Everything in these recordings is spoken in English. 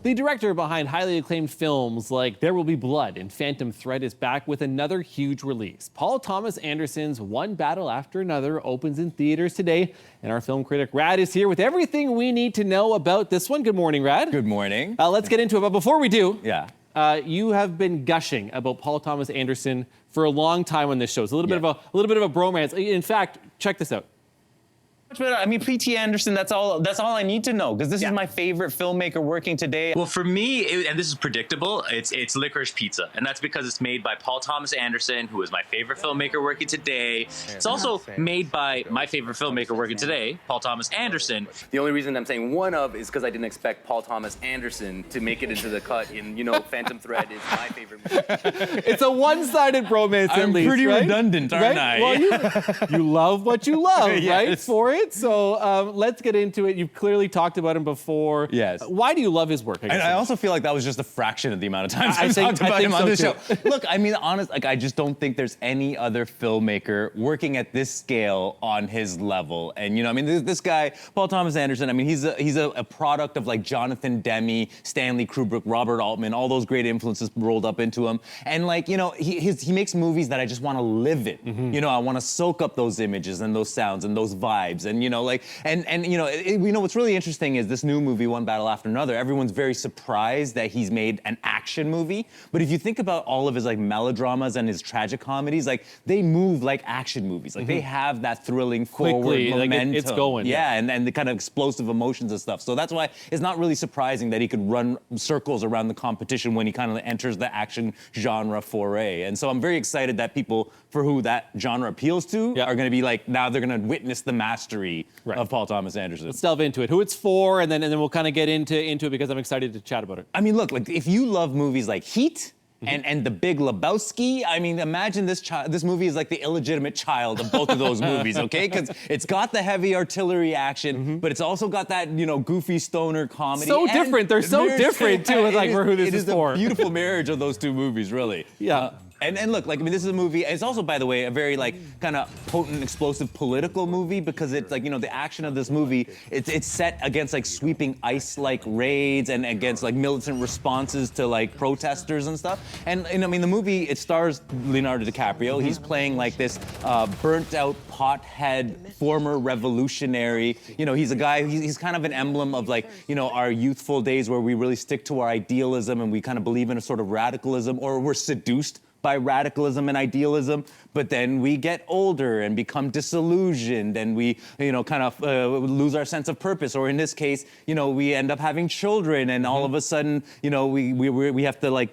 The director behind highly acclaimed films like There Will Be Blood and Phantom Thread is back with another huge release. Paul Thomas Anderson's One Battle After Another opens in theaters today, and our film critic Rad is here with everything we need to know about this one. Good morning, Rad. Good morning. Let's get into it, but before we do, you have been gushing about Paul Thomas Anderson for a long time on this show. It's a little bit of a bromance. In fact, check this out. I mean, P.T. Anderson, that's all I need to know, because this is my favorite filmmaker working today. Well, for me, and this is predictable, it's Licorice Pizza. And that's because it's made by Paul Thomas Anderson, who is my favorite filmmaker working today. It's also made by my favorite filmmaker working today, Paul Thomas Anderson. The only reason I'm saying one of is because I didn't expect Paul Thomas Anderson to make it into the cut in, Phantom Thread is my favorite movie. It's a one-sided bromance, at least, pretty right? redundant, aren't I? Well, you love what you love, right? Yes. For it. So let's get into it. You've clearly talked about him before. Yes. Why do you love his work? I also feel like that was just a fraction of the amount of times I I've talked about him on this so show. Look, I mean, I just don't think there's any other filmmaker working at this scale on his level. And, this guy, Paul Thomas Anderson, I mean, he's a product of like Jonathan Demme, Stanley Kubrick, Robert Altman, all those great influences rolled up into him. And he makes movies that I just want to live in. I want to soak up those images and those sounds and those vibes. And, what's really interesting is this new movie, One Battle After Another, everyone's very surprised that he's made an action movie. But if you think about all of his melodramas and his tragic comedies, they move like action movies. They have that thrilling forward momentum. It's going. Yeah, and the kind of explosive emotions and stuff. So that's why it's not really surprising that he could run circles around the competition when he kind of enters the action genre foray. And so I'm very excited that people for who that genre appeals to are going to be now they're going to witness the mastery of Paul Thomas Anderson. Let's delve into it. Who it's for, and then we'll kind of get into it because I'm excited to chat about it. I mean, look, if you love movies like Heat and The Big Lebowski, I mean, imagine this movie is like the illegitimate child of both of those movies, okay? Because it's got the heavy artillery action, but it's also got that, goofy stoner comedy. So different. They're so different, too, for who this is for. It is a beautiful marriage of those two movies, really. Yeah. And look, this is a movie, it's also, by the way, a very, kind of potent, explosive political movie because it's, the action of this movie, it's set against, sweeping ICE-like raids and against, militant responses to, protesters and stuff. And the movie, it stars Leonardo DiCaprio. He's playing, this burnt-out pothead, former revolutionary. He's a guy, he's kind of an emblem of, our youthful days where we really stick to our idealism and we kind of believe in a sort of radicalism, or we're seduced by radicalism and idealism, but then we get older and become disillusioned and we, kind of lose our sense of purpose. Or in this case, we end up having children and all of a sudden, we have to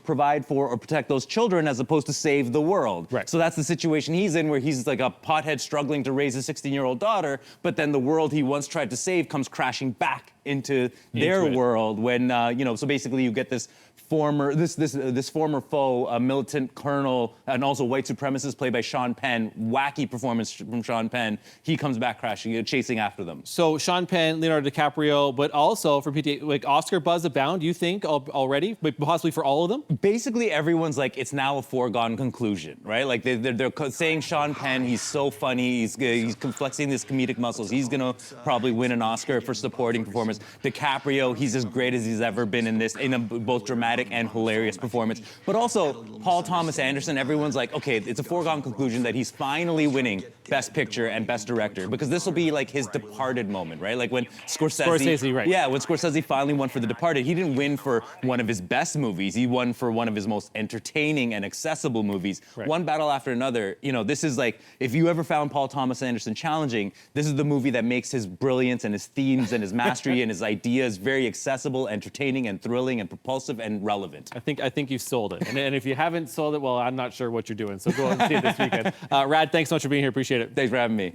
provide for or protect those children as opposed to save the world. Right. So that's the situation he's in, where he's like a pothead struggling to raise a 16-year-old daughter, but then the world he once tried to save comes crashing back into their world when, so basically you get this former foe, a militant colonel, and also white supremacist played by Sean Penn. Wacky performance from Sean Penn. He comes back crashing, chasing after them. So Sean Penn, Leonardo DiCaprio, but also for PTA, Oscar buzz abound, you think, already? But possibly for all of them? Basically, everyone's it's now a foregone conclusion, right? They're saying Sean Penn, he's so funny, he's flexing his comedic muscles. He's gonna probably win an Oscar for supporting performance. DiCaprio, he's as great as he's ever been in a both dramatic and hilarious performance. But also, Paul Thomas Anderson, everyone's okay, it's a foregone conclusion that he's finally winning Best Picture and Best Director, because this will be his Departed moment, right? When Scorsese, right. Yeah, when Scorsese finally won for The Departed, he didn't win for one of his best movies. He won for one of his most entertaining and accessible movies. Right. One Battle After Another, this is if you ever found Paul Thomas Anderson challenging, this is the movie that makes his brilliance and his themes and his mastery and his ideas very accessible, entertaining, and thrilling, and propulsive, and relevant. I think you've sold it. And if you haven't sold it, well, I'm not sure what you're doing. So go out and see it this weekend. Rad, thanks so much for being here. Appreciate it. Thanks for having me.